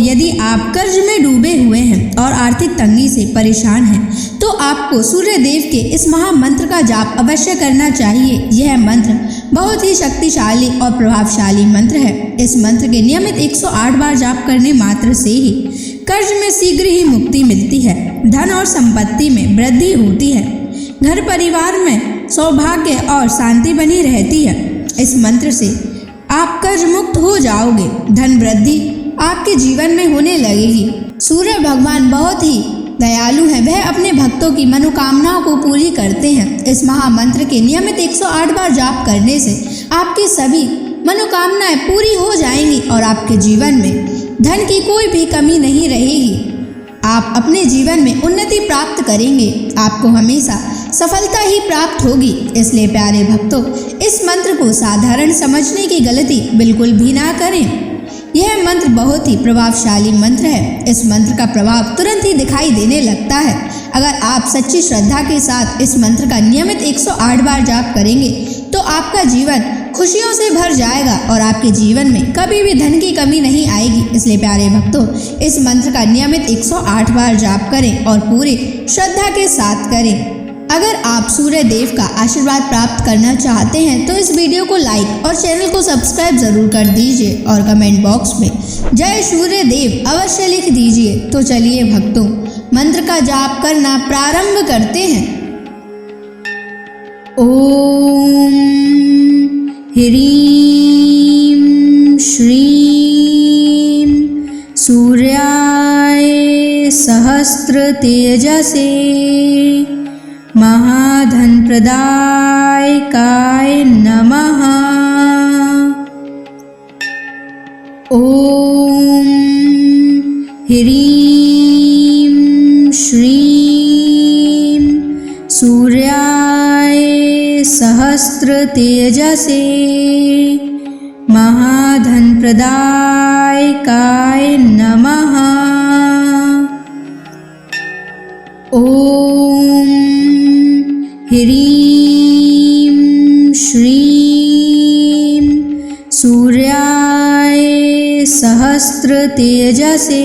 यदि आप कर्ज में डूबे हुए हैं और आर्थिक तंगी से परेशान हैं, तो आपको सूर्य देव के इस महामंत्र का जाप अवश्य करना चाहिए। यह मंत्र बहुत ही शक्तिशाली और प्रभावशाली मंत्र है। इस मंत्र के नियमित 108 बार जाप करने मात्र से ही कर्ज में शीघ्र ही मुक्ति मिलती है, धन और संपत्ति में वृद्धि होती है, घर परिवार में सौभाग्य और शांति बनी रहती है। इस मंत्र से आप कर्ज मुक्त हो जाओगे, धन वृद्धि आपके जीवन में होने लगेगी। सूर्य भगवान बहुत ही दयालु हैं, वह अपने भक्तों की मनोकामनाओं को पूरी करते हैं। इस महामंत्र के नियमित 108 बार जाप करने से आपकी सभी मनोकामनाएं पूरी हो जाएंगी और आपके जीवन में धन की कोई भी कमी नहीं रहेगी। आप अपने जीवन में उन्नति प्राप्त करेंगे, आपको हमेशा सफलता ही प्राप्त होगी। इसलिए प्यारे भक्तों, इस मंत्र को साधारण समझने की गलती बिल्कुल भी ना करें। यह मंत्र बहुत ही प्रभावशाली मंत्र है। इस मंत्र का प्रभाव तुरंत ही दिखाई देने लगता है। अगर आप सच्ची श्रद्धा के साथ इस मंत्र का नियमित 108 बार जाप करेंगे तो आपका जीवन खुशियों से भर जाएगा और आपके जीवन में कभी भी धन की कमी नहीं आएगी। इसलिए प्यारे भक्तों, इस मंत्र का नियमित 108 बार जाप करें और पूरी श्रद्धा के साथ करें। अगर आप सूर्य देव का आशीर्वाद प्राप्त करना चाहते हैं तो इस वीडियो को लाइक और चैनल को सब्सक्राइब जरूर कर दीजिए और कमेंट बॉक्स में जय सूर्य देव अवश्य लिख दीजिए। तो चलिए भक्तों, मंत्र का जाप करना प्रारंभ करते हैं। ओम ह्रीं श्रीं सूर्याय सहस्र तेजसे महाधन प्रदायकाय नमः। ओम ह्रीं श्रीं सूर्याय सहस्र तेजसे महाधन प्रदायकाय नमः। ओम ह्रीं श्रीं सूर्याय सहस्र तेजसे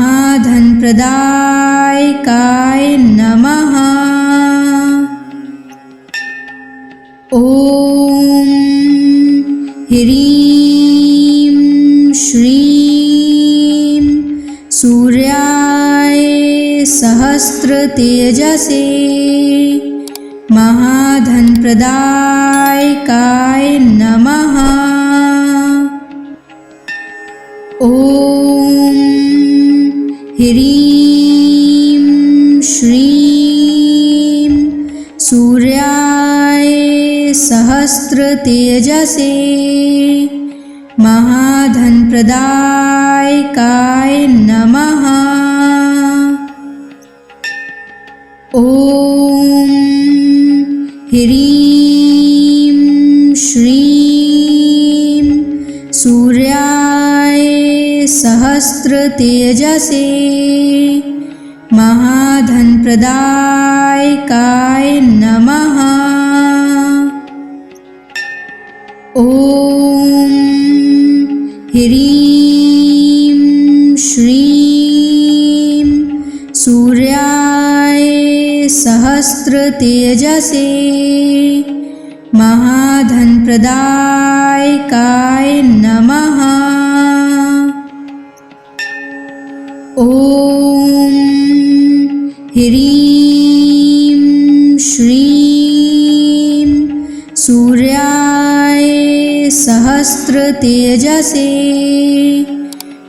महाधन प्रदायकाय नमः। ओम ह्रीं श्रीं सूर्याय सहस्र तेजसे महाधन प्रदायकाय नमः। ओम ह्रीं श्रीं सूर्याय सहस्र तेजसे महाधन प्रदायकाय नमः। ओम ह्रीं श्रीं सूर्याय सहस्र तेजसे महाधन प्रदायकाय नमः। ओम ह्रीं श्रीं सूर्याय सहस्र तेजसे महाधन प्रदायकाय नमः। ओम ह्रीं श्रीं सूर्याय सहस्र तेजसे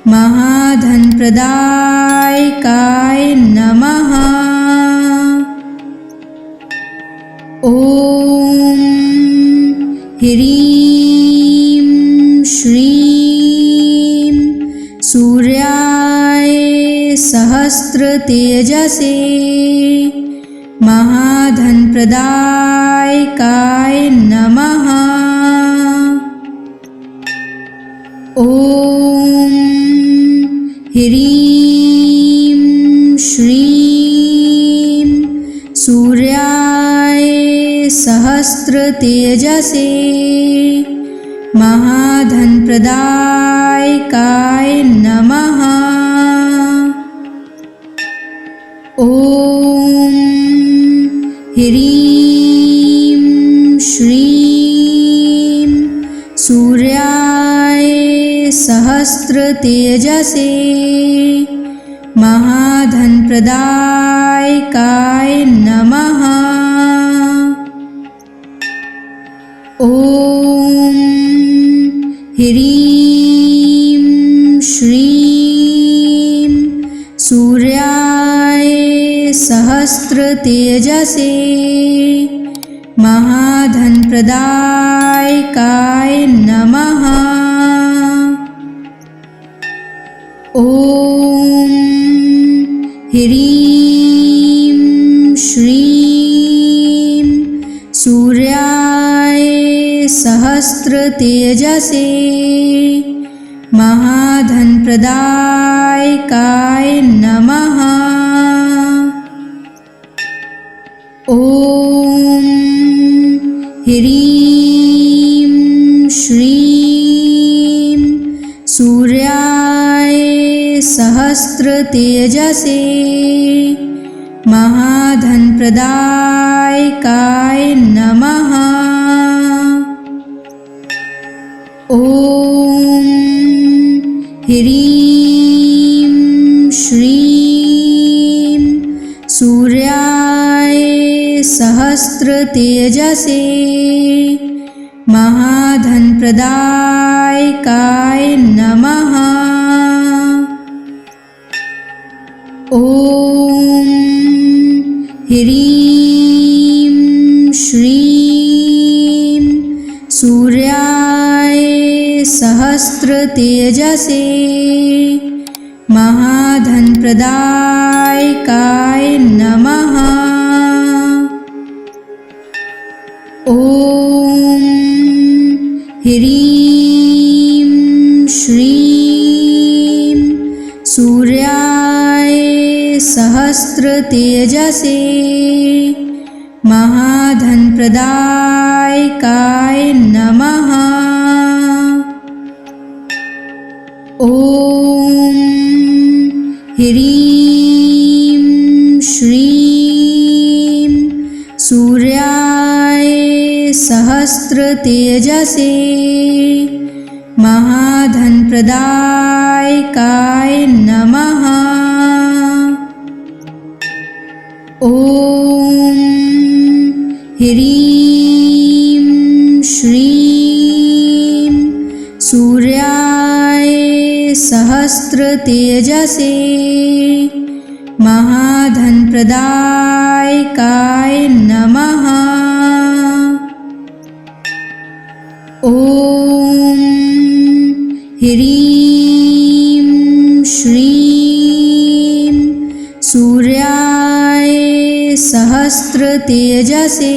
महाधन प्रदायकाय नमः। ओम ह्रीं श्रीं सूर्याय सहस्र तेजसे महाधन प्रदायकाय नमः। ओम ह्रीं श्रीं सूर्याय सहस्र तेजसे महाधनप्रदायकाय नमः। ॐ ह्रीं श्रीं सूर्याय सहस्रतेजसे महाधनप्रदायकाय नमः। ॐ ह्रीं श्रीं सूर्याय सहस्रतेजसे महाधनप्रदायकाय नमः। ॐ ह्रीं श्रीं सूर्याय सहस्रतेजसे महाधनप्रदायकाय नमः। ॐ ह्रीं श्रीं सूर्याय सहस्रतेजसे महाधनप्रदायकाय नमः। ॐ ह्रीं श्रीं सूर्याय सहस्रतेजसे महाधनप्रदायकाय नमः। ॐ ह्रीं श्रीं सूर्याय सहस्रतेजसे महाधनप्रदायकाय नमः। ॐ ह्रीं श्रीं सूर्याय सहस्रतेजसे महाधनप्रदायकाय नमः। ॐ ह्रीं श्रीं सूर्याय सहस्रतेजसे महाधनप्रदायकाय नमः। ॐ ह्रीं श्रीं सूर्याय सहस्रतेजसे महाधनप्रदायकाय नमः। ॐ ह्रीं श्रीं सूर्याय सहस्रतेजसे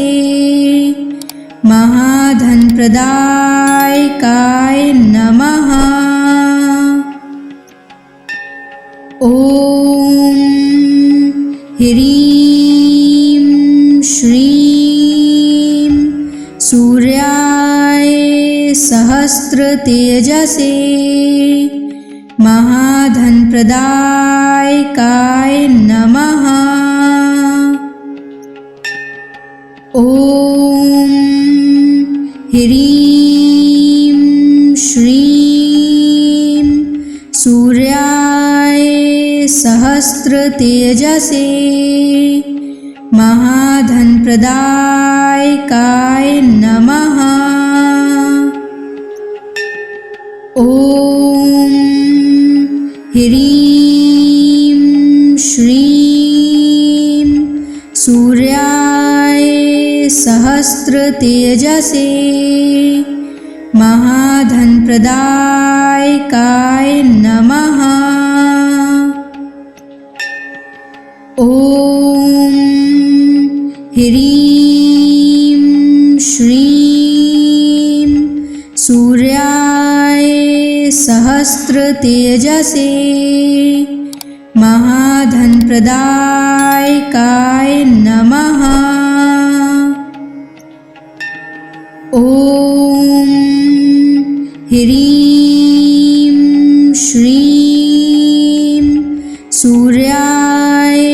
महाधनप्रदायकाय नमः। ॐ ह्रीं श्रीं सूर्याय सहस्रतेजसे महाधनप्रदायकाय नमः। ॐ ह्रीं श्रीं सूर्याय सहस्रतेजसे महाधनप्रदायकाय नमः। ॐ ह्रीं श्रीं सूर्याय सहस्रतेजसे महाधनप्रदायकाय नमः। ॐ ह्रीं श्रीं सूर्याय सहस्रतेजसे महाधनप्रदायकाय नमः। ॐ ह्रीं श्रीं सूर्याय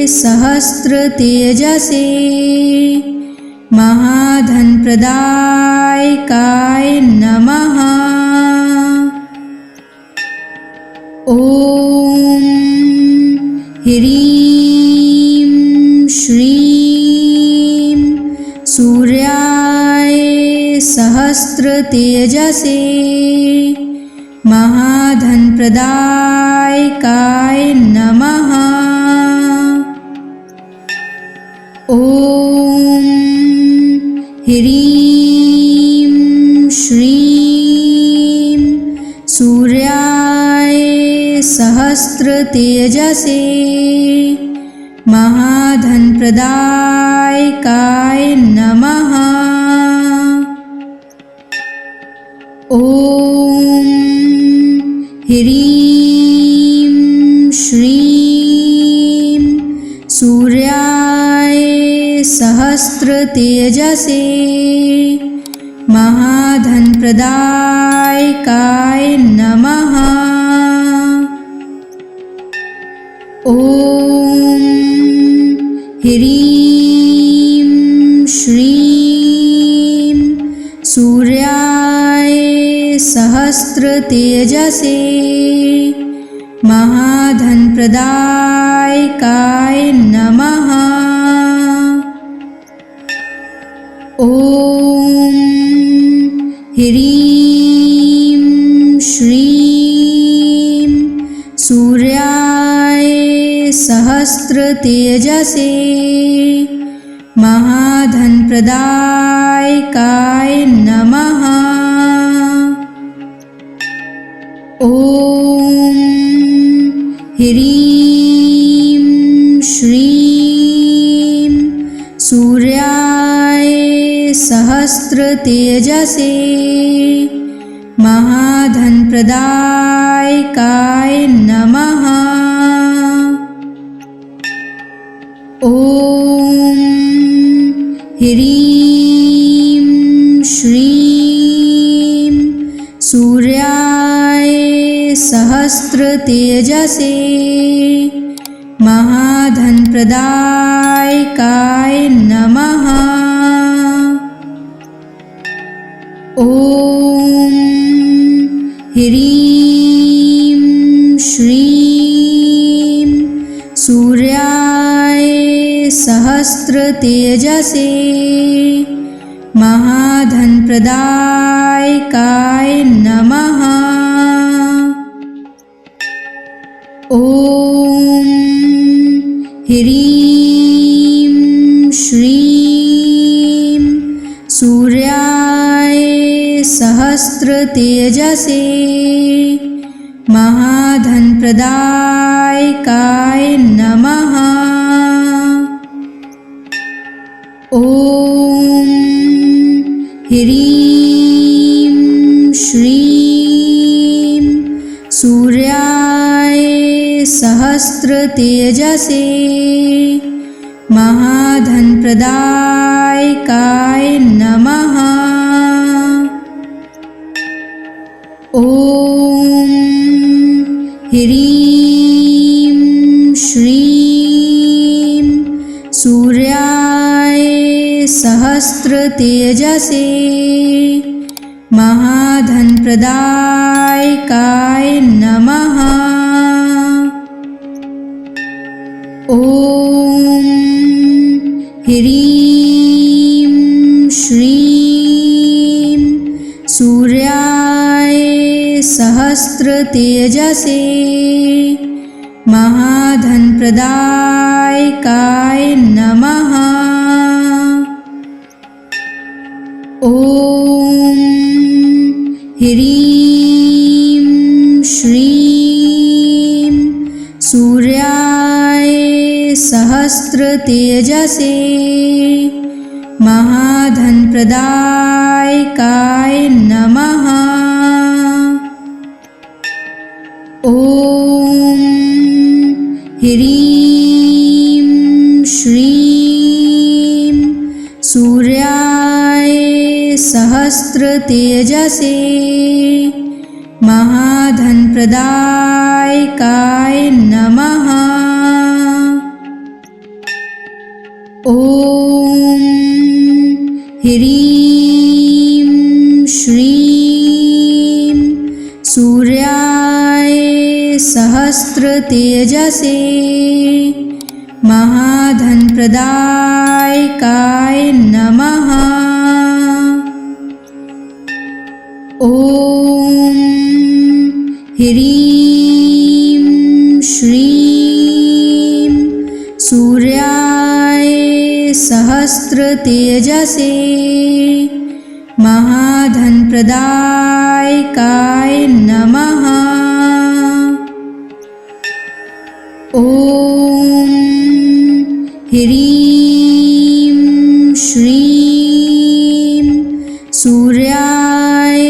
सहस्रतेजसे महाधनप्रदायकाय नमः। ॐ ह्रीं श्रीं सूर्याय सहस्रतेजसे महाधनप्रदायकाय नमः। ॐ ह्रीं श्रीं सूर्याय सहस्रतेजसे महाधनप्रदायकाय नमः। ॐ ह्रीं श्रीं सूर्याय सहस्रतेजसे महाधनप्रदायकाय नमः। ॐ ह्रीं श्रीं सूर्याय सहस्रतेजसे महाधनप्रदायकाय नमः। ॐ ह्रीं श्रीं सूर्याय सहस्रतेजसे महाधनप्रदायकाय नमः। ॐ ह्रीं श्रीं सूर्याय सहस्रतेजसे महाधनप्रदायकाय नमः। ॐ ह्रीं श्रीं सूर्याय सहस्रतेजसे महाधनप्रदायकाय नमः। ॐ ह्रीं श्रीं सूर्याय सहस्रतेजसे महाधनप्रदायकाय नमः। ॐ ह्रीं श्रीं सूर्याय सहस्रतेजसे महाधनप्रदायकाय नमः। ॐ ह्रीं श्रीं सूर्याय सहस्रतेजसे महाधनप्रदायकाय नमः। ॐ ह्रीं श्रीं सूर्याय सहस्रतेजसे महाधनप्रदायकाय नमः। ॐ ह्रीं श्रीं सूर्याय सहस्रतेजसे महाधनप्रदायकाय नमः। ॐ ह्रीं श्रीं सूर्याय सहस्रतेजसे महाधनप्रदायकाय नमः। ॐ ह्रीं श्रीं सूर्याय सहस्त्रतेजसे महाधनप्रदायकाय नमः। ॐ ह्रीं श्रीं सूर्याय सहस्त्रतेजसे महाधनप्रदायकाय नमः। ॐ ह्रीं श्रीं सूर्याय सहस्त्रतेजसे महाधनप्रदायकाय नमः। ॐ ह्रीं श्रीं सूर्याय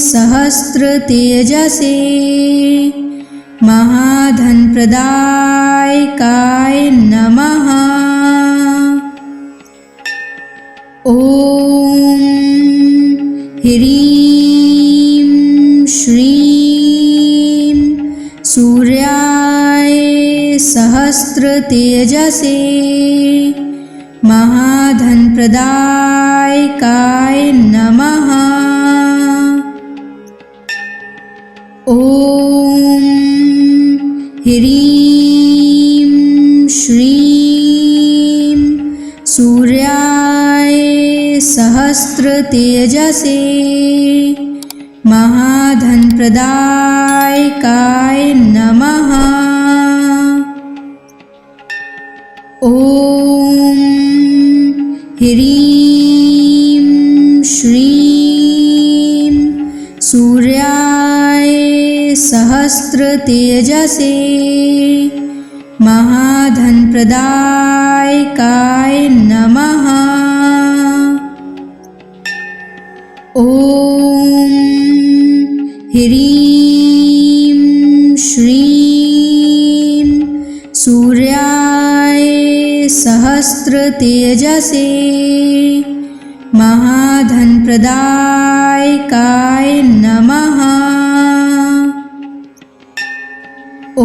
सहस्त्रतेजसे महाधनप्रदायकाय नमः। ॐ ह्रीं श्रीं सूर्याय सहस्त्रतेजसे महाधनप्रदायकाय नमः। ॐ ह्रीं श्रीं सूर्याय सहस्त्रतेजसे महाधनप्रदायकाय नमः। ॐ ह्रीं श्रीं सूर्याय सहस्त्रतेजसे महाधनप्रदायकाय नमः। ॐ ह्रीं श्रीं सूर्याय सहस्त्रतेजसे महाधनप्रदायकाय नमः। ॐ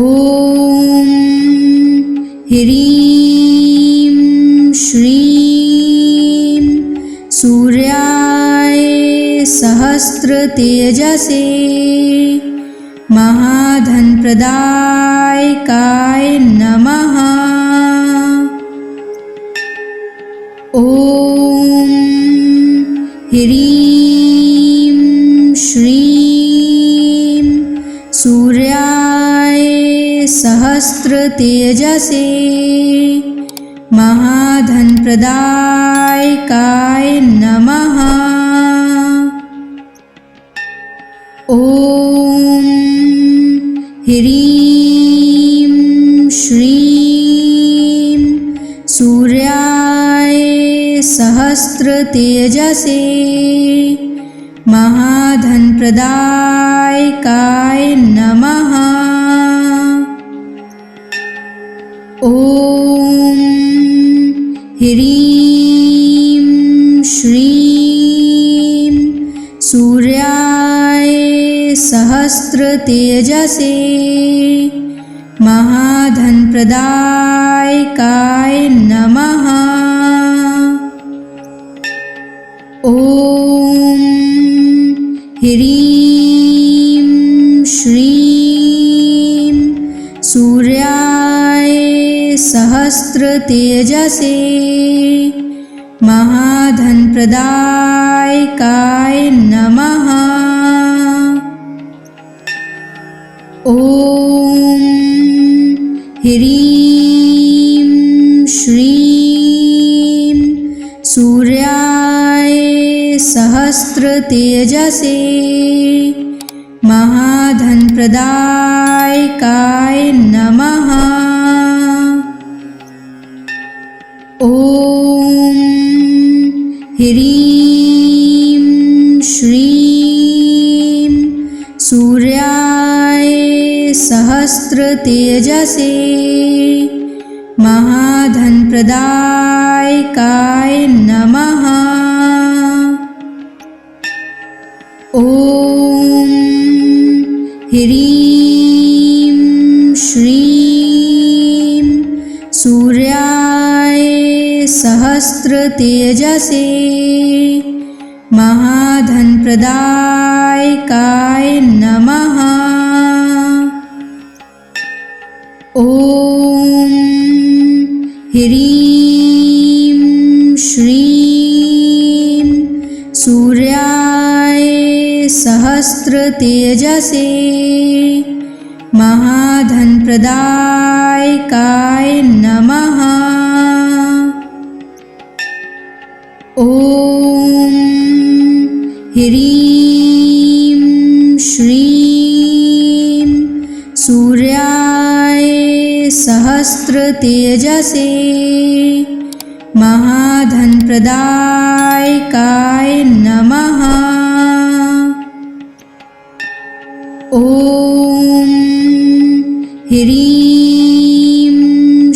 ह्रीं श्रीं सूर्याय सहस्त्रतेजसे महाधनप्रदायकाय नमः। ॐ ह्रीं श्रीं सूर्याय सहस्त्रतेजसे महाधनप्रदायकाय नमः। ॐ ह्रीं श्रीं सूर्याय सहस्त्रतेजसे महाधनप्रदायकाय नमः। ॐ ह्रीं श्रीं सूर्याय सहस्त्रतेजसे महाधनप्रदायकाय नमः। ॐ ह्रीं श्रीं सूर्याय सहस्त्रतेजसे महाधनप्रदायकाय नमः। ॐ ह्रीं श्रीं सूर्याय सहस्त्रतेजसे महाधनप्रदायकाय नमः। ॐ ह्रीं श्रीं सूर्याय सहस्त्रतेजसे महाधनप्रदायकाय नमः। सहस्रतेजसे महाधनप्रदायकाय नमः। ॐ ह्रीं श्रीं सूर्याय सहस्रतेजसे महाधनप्रदायकाय नमः। ॐ ह्रीं श्रीं सूर्याय सहस्रतेजसे महाधनप्रदायकाय नमः। ॐ ह्रीं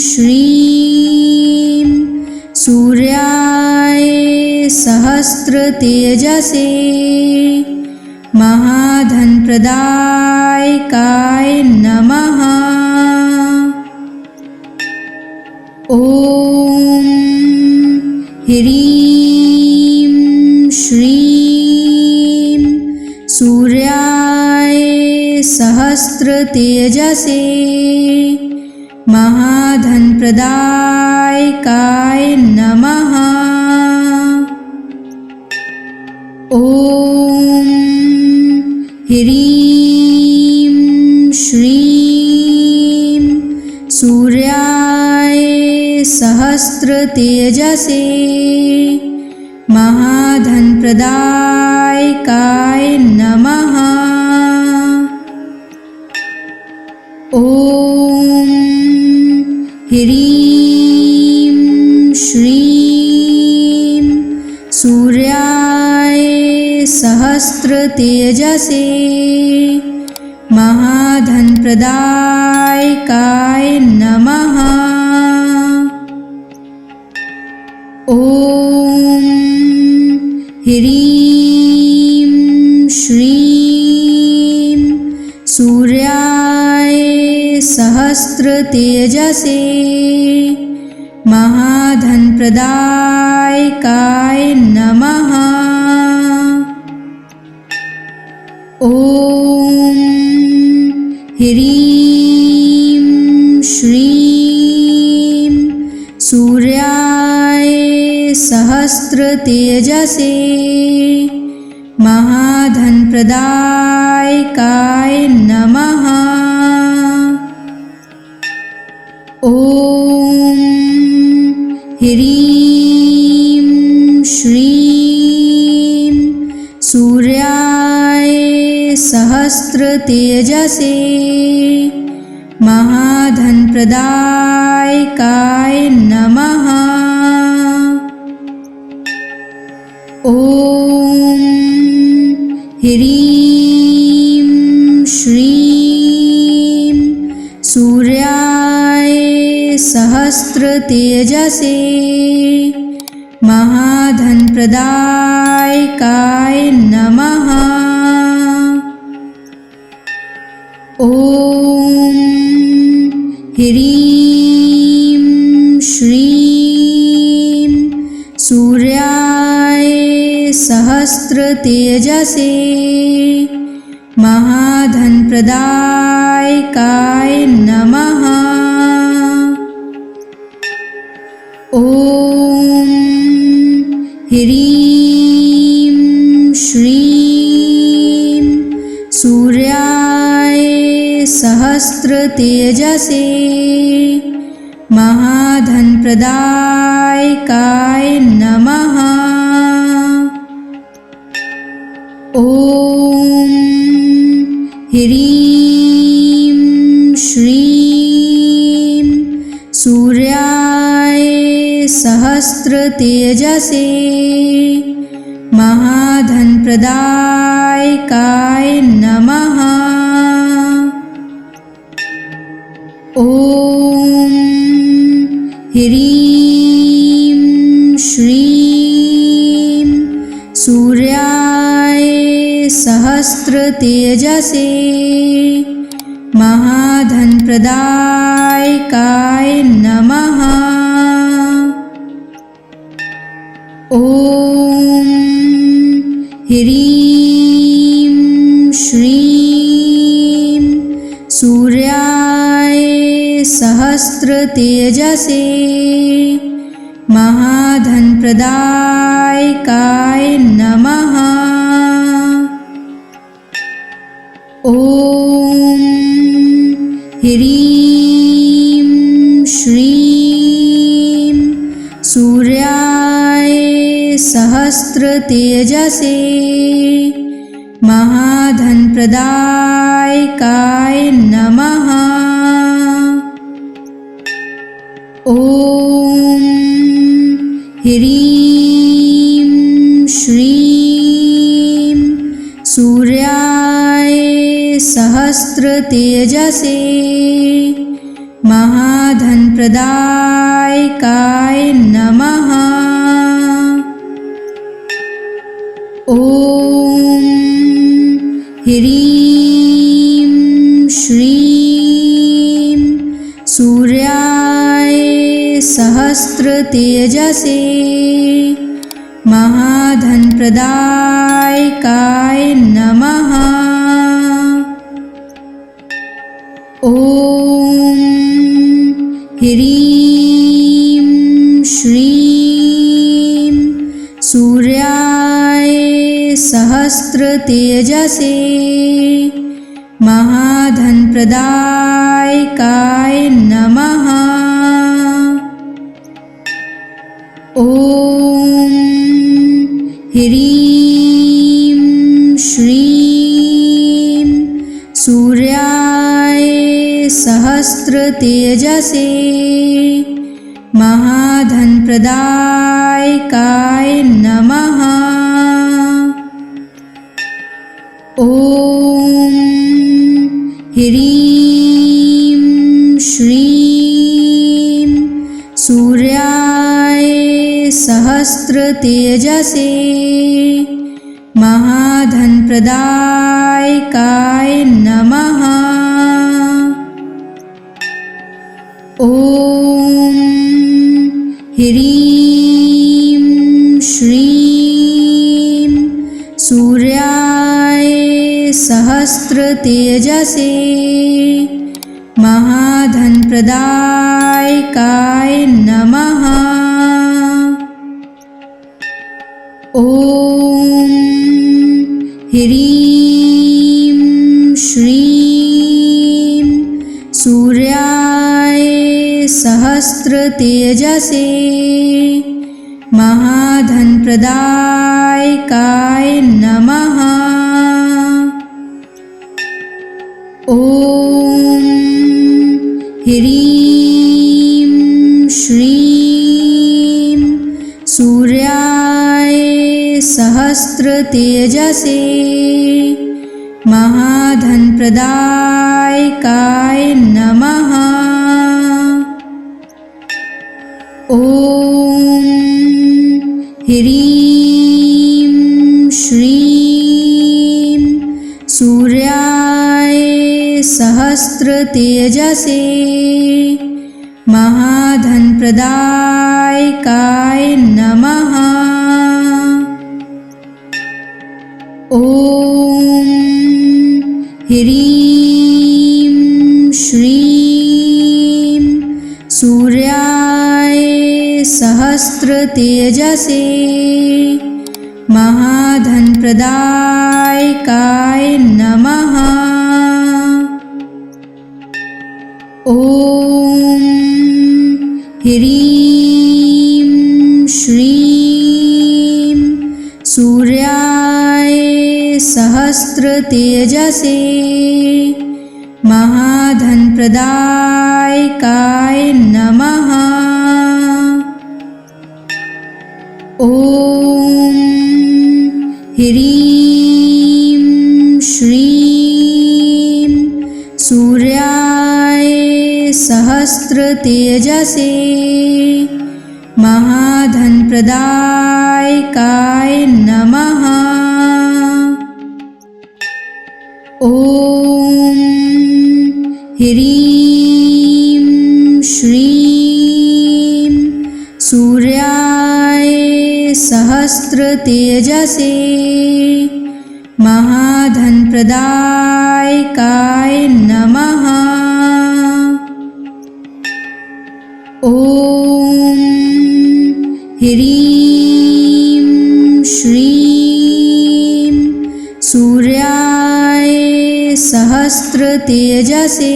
श्रीं सूर्याय सहस्रतेजसे महाधनप्रदायकाय नमः। ॐ ह्रीं श्रीं सूर्याय सहस्रतेजसे महाधनप्रदायकाय नमः। ॐ ह्रीं श्रीं सूर्याय सहस्रतेजसे महाधनप्रदायकाय नमः। ॐ ह्रीं श्रीं सूर्याय सहस्रतेजसे महाधनप्रदायकाय नमः। ॐ ह्रीं श्रीं सूर्याय सहस्रतेजसे महाधनप्रदायकाय नमः। ॐ ह्रीं श्रीं सूर्याय सहस्रतेजसे महाधनप्रदायकाय नमः। ॐ ह्रीं श्रीं सूर्याय सहस्रतेजसे महाधनप्रदायकाय नमः। ॐ ह्रीं श्रीं सूर्याय सहस्रतेजसे महाधनप्रदायकाय नमः। ॐ ह्रीं श्रीं सूर्याय सहस्रतेजसे महाधनप्रदायकाय नमः। ॐ ह्रीं श्रीं सूर्याय सहस्रतेजसे महाधनप्रदायकाय नमः। ॐ ह्रीं श्रीं सूर्याय सहस्रतेजसे महाधनप्रदायकाय नमः। ॐ ह्रीं श्रीं सूर्याय सहस्रतेजसे महाधनप्रदायकाय नमः। ॐ ह्रीं श्रीं सूर्याय सहस्रतेजसे महाधनप्रदायकाय नमः। ॐ ह्रीं श्रीं सूर्याय सहस्रतेजसे महाधनप्रदायकाय नमः। ॐ ह्रीं श्रीं सूर्याय सहस्रतेजसे महाधनप्रदायकाय नमः। ॐ ह्रीं श्रीं सूर्याय सहस्रतेजसे महाधनप्रदायकाय नमः। ॐ ह्रीं श्रीं सूर्याय सहस्रतेजसे महाधनप्रदायकाय नमः। ॐ ह्रीं श्रीं सूर्याय सहस्रतेजसे महाधनप्रदायकाय नमः। ॐ ह्रीं श्रीं सूर्याय सहस्रतेजसे महाधनप्रदायकाय नमः। ॐ ह्रीं श्रीं सूर्याय सहस्रतेजसे महाधनप्रदायकाय नमः। ॐ ह्रीं श्रीं सूर्याय सहस्रतेजसे महाधनप्रदायकाय नमः। ॐ ह्रीं श्रीं सूर्याय सहस्रतेजसे महाधनप्रदायकाय नमः। ॐ ह्रीं श्रीं सूर्याय सहस्रतेजसे महाधनप्रदायकाय नमः। ॐ ह्रीं श्रीं सूर्याय सहस्रतेजसे महाधनप्रदायकाय नमः। ॐ ह्रीं श्रीं सूर्याय सहस्रतेजसे महाधनप्रदायकाय नमः। ॐ ह्रीं श्रीं सूर्याय सहस्रतेजसे महाधनप्रदायकाय नमः। ॐ ह्रीं श्रीं सूर्याय सहस्रतेजसे महाधनप्रदायकाय नमः। ॐ ह्रीं श्रीं सूर्याय सहस्रतेजसे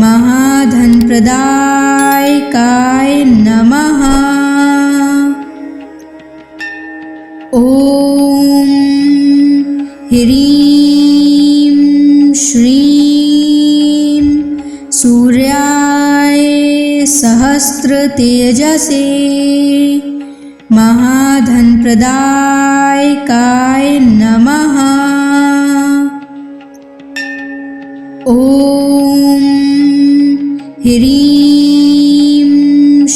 महाधनप्रदायकाय नमः। ॐ ह्रीं श्रीं सूर्याय सहस्रतेजसे महाधनप्रदायकाय नमः। ॐ ह्रीं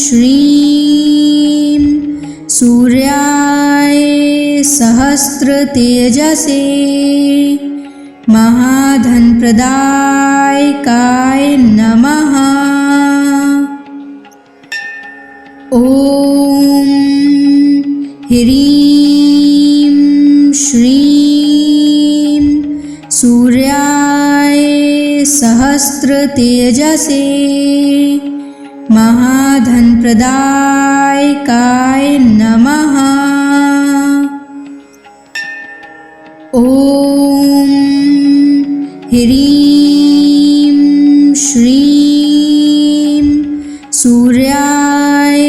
श्रीं सूर्याय सहस्रतेजसे महाधनप्रदायकाय नमः। ॐ ह्रीं श्रीं सूर्याय सहस्रतेजसे महाधनप्रदायकाय नमः। ॐ ह्रीं श्रीं सूर्याय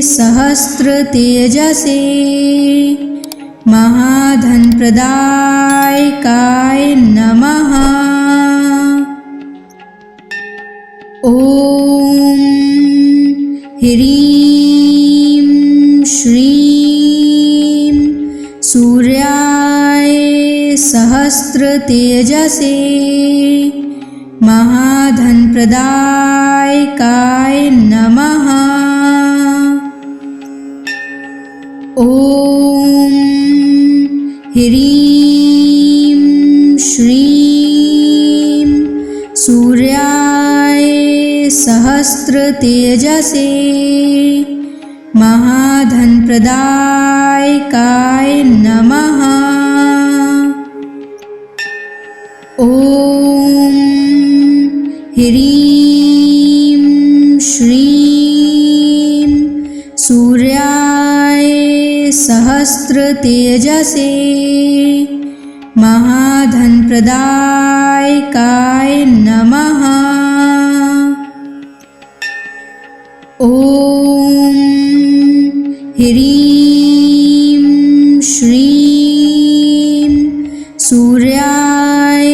सहस्रतेजसे महाधनप्रदायकाय नमः। ॐ ह्रीं श्रीं सूर्याय सहस्रतेजसे महाधनप्रदायकाय नमः। ॐ ह्रीं श्रीं सूर्याय सहस्रतेजसे महाधनप्रदायकाय नमः। ॐ ह्रीं श्रीं सूर्याय सहस्रतेजसे महाधनप्रदायकाय नमः। ॐ ह्रीं श्रीं सूर्याय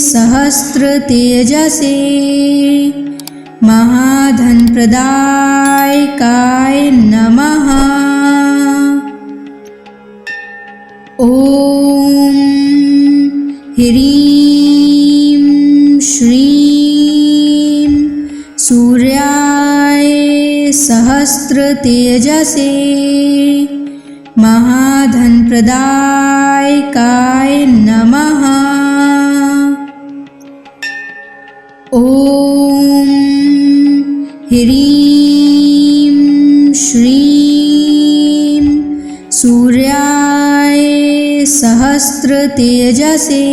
सहस्रतेजसे महाधनप्रदायकाय नमः। ॐ ह्रीं श्रीं सूर्याय सहस्रतेजसे महाधनप्रदायकाय नमः। ॐ ह्रीं श्रीं सूर्याय सहस्रतेजसे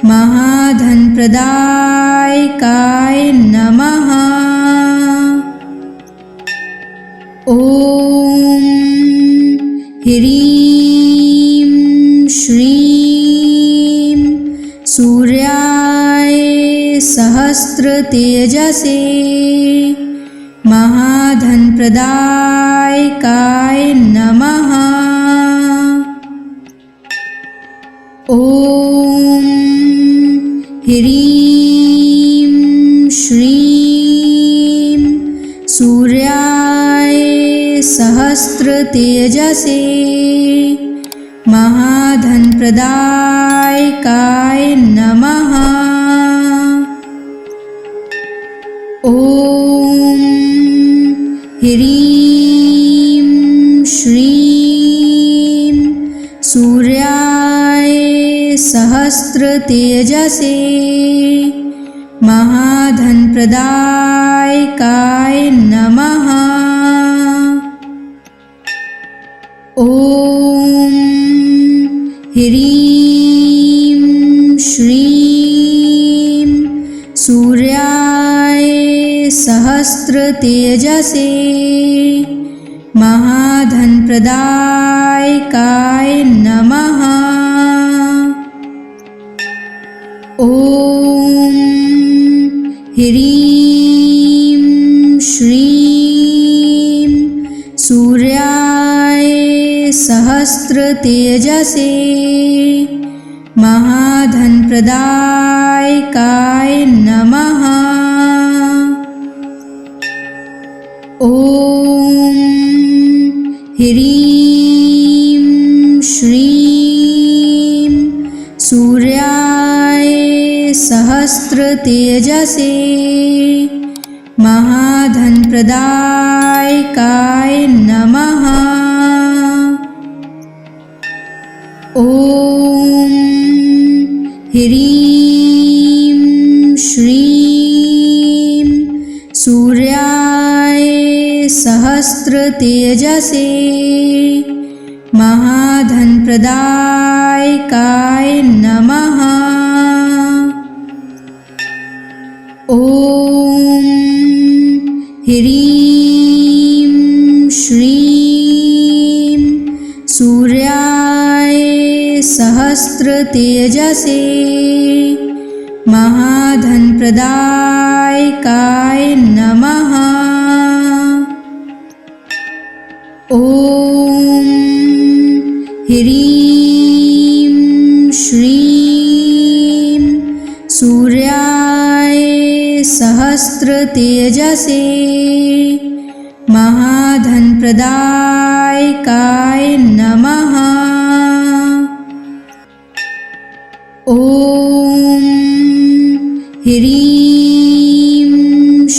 महाधनप्रदायकाय नमः। ॐ ह्रीं श्रीं सूर्याय सहस्रतेजसे महाधनप्रदायकाय नमः। ॐ ह्रीं श्रीं सूर्याय सहस्रतेजसे महाधनप्रदायकाय नमः। ॐ ह्रीं श्रीं सूर्याय सहस्रतेजसे महाधनप्रदायकाय नमः। ॐ ह्रीं श्रीं सूर्याय सहस्रतेजसे महाधनप्रदायकाय नमः। ॐ ह्रीं श्रीं सूर्याय सहस्रतेजसे महाधनप्रदायकाय नमः। ॐ ह्रीं श्रीं सूर्याय सहस्रतेजसे महाधनप्रदायकाय नमः। ॐ ह्रीं श्रीं सूर्याय सहस्रतेजसे महाधनप्रदायकाय नमः। ॐ ह्रीं श्रीं सूर्याय सहस्रतेजसे महाधनप्रदायकाय नमः। ॐ ह्रीं श्रीं सूर्याय सहस्रतेजसे महाधनप्रदायकाय नमः। ॐ ह्रीं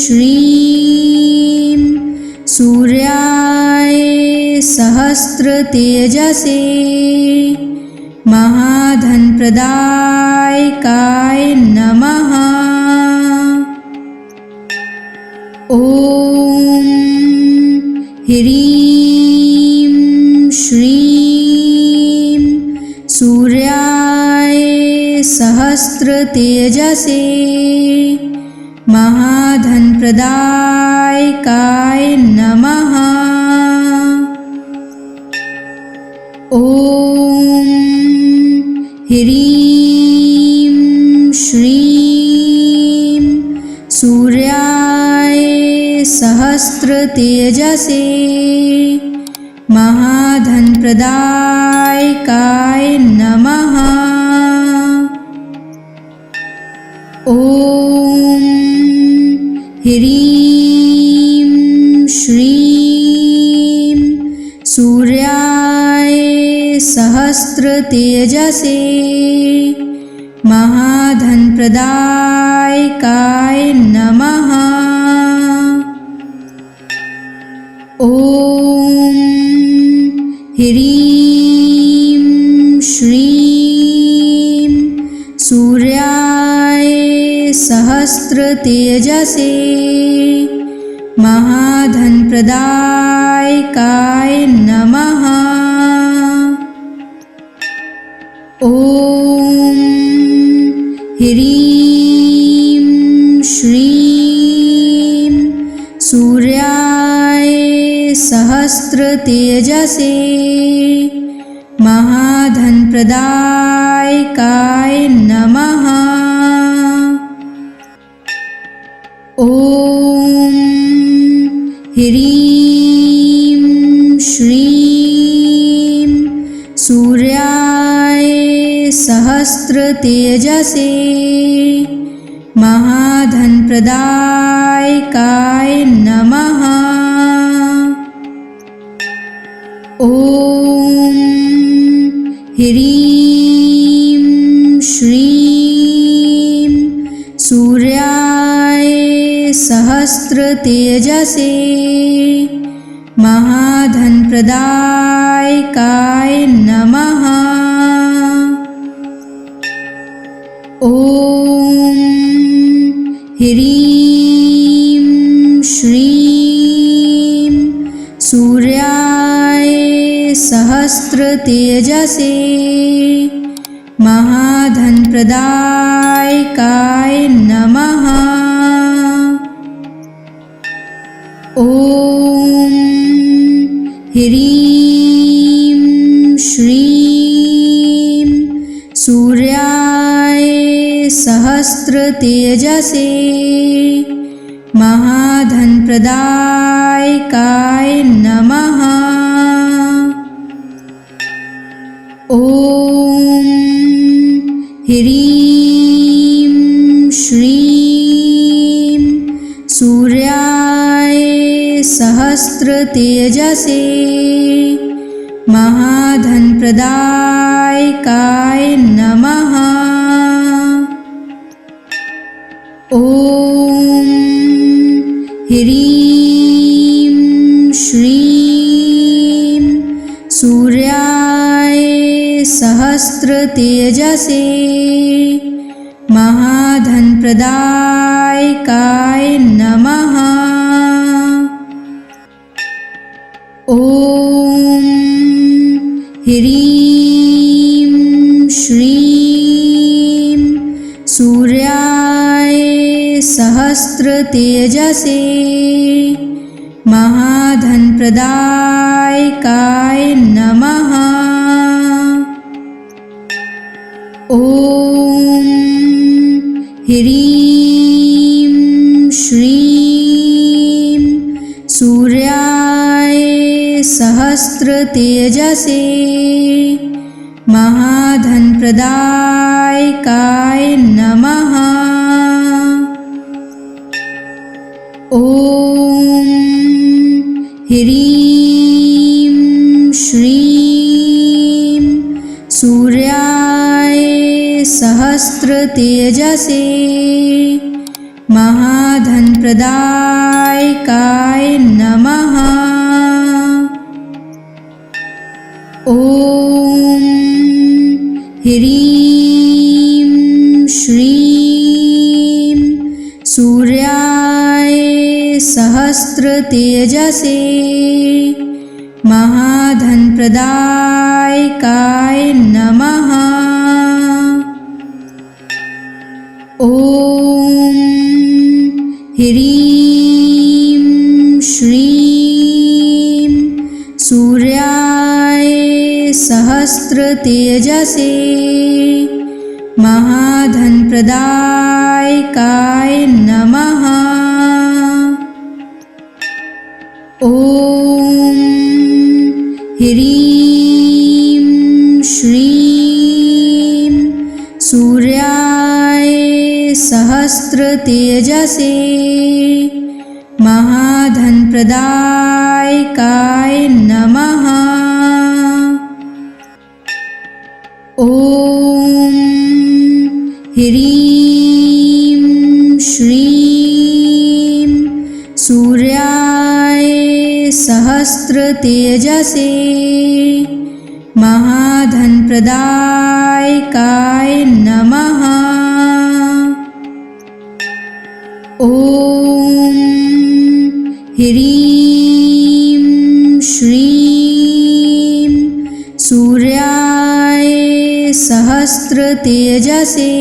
श्रीं सूर्याय सहस्रतेजसे महाधनप्रदायकाय नमः। ॐ ह्रीं श्रीं सूर्याय सहस्रतेजसे महाधनप्रदायकाय नमः। ॐ ह्रीं श्रीं सूर्याय सहस्रतेजसे महाधनप्रदायकाय नमः। ॐ ह्रीं श्रीं सूर्याय सहस्रतेजसे महाधनप्रदायकाय नमः। ॐ ह्रीं श्रीं सूर्याय सहस्रतेजसे महाधनप्रदायकाय नमः। ॐ ह्रीं श्रीं सूर्याय सहस्रतेजसे महाधनप्रदायकाय नमः। ॐ ह्रीं श्रीं सूर्याय सहस्रतेजसे महाधनप्रदायकाय नमः। ॐ ह्रीं श्रीं सूर्याय सहस्रतेजसे महाधनप्रदायकाय नमः। ॐ ह्रीं श्रीं सूर्याय सहस्रतेजसे महाधनप्रदायकाय नमः। ॐ ह्रीं श्रीं सूर्याय सहस्रतेजसे महाधनप्रदायकाय नमः। ॐ ह्रीं श्रीं सूर्याय सहस्रतेजसे महाधनप्रदायकाय नमः। ॐ ह्रीं श्रीं सूर्याय सहस्रतेजसे महाधनप्रदायकाय नमः। ॐ ह्रीं श्रीं सूर्याय सहस्रतेजसे महाधनप्रदायकाय नमः। ॐ ह्रीं श्रीं सूर्याय सहस्रतेजसे महाधनप्रदायकाय नमः। ॐ ह्रीं श्रीं सूर्याय सहस्रतेजसे महाधनप्रदायकाय नमः। ॐ ह्रीं श्रीं सूर्याय सहस्रतेजसे महाधनप्रदायकाय नमः। ॐ ह्रीं श्रीं सूर्याय सहस्रतेजसे महाधनप्रदायकाय नमः। ॐ ह्रीं श्रीं सूर्याय सहस्रतेजसे महाधनप्रदायकाय नमः। ॐ ह्रीं श्रीं सूर्याय सहस्रतेजसे महाधनप्रदायकाय नमः। ॐ ह्रीं श्रीं सूर्याय सहस्रतेजसे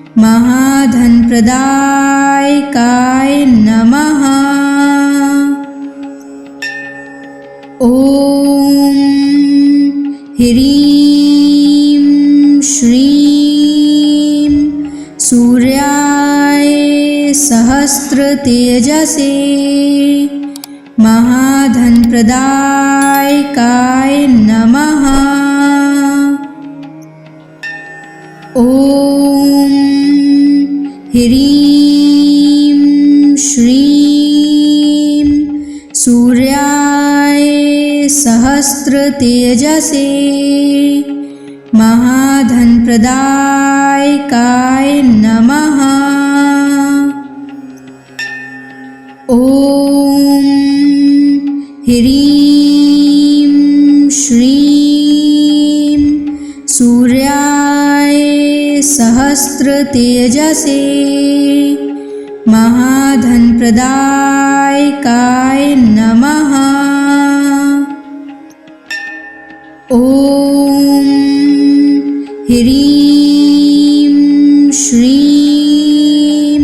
महाधनप्रदायकाय नमः। ॐ ह्रीं श्रीं सूर्याय सहस्रतेजसे महाधनप्रदायकाय नमः। ॐ ह्रीं श्रीं सूर्याय सहस्रतेजसे महाधनप्रदायकाय नमः। ॐ ह्रीं श्रीं सूर्याय सहस्रतेजसे महाधनप्रदायकाय नमः। ॐ ह्रीं श्रीं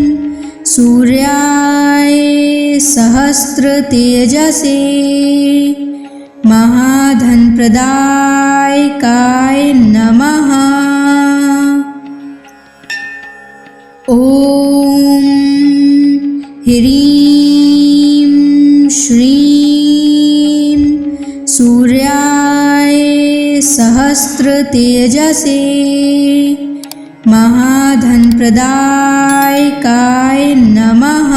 सूर्याय सहस्रतेजसे महाधनप्रदायकाय नमः। ॐ ह्रीं श्रीं सूर्याय सहस्रतेजसे महाधनप्रदायकाय नमः।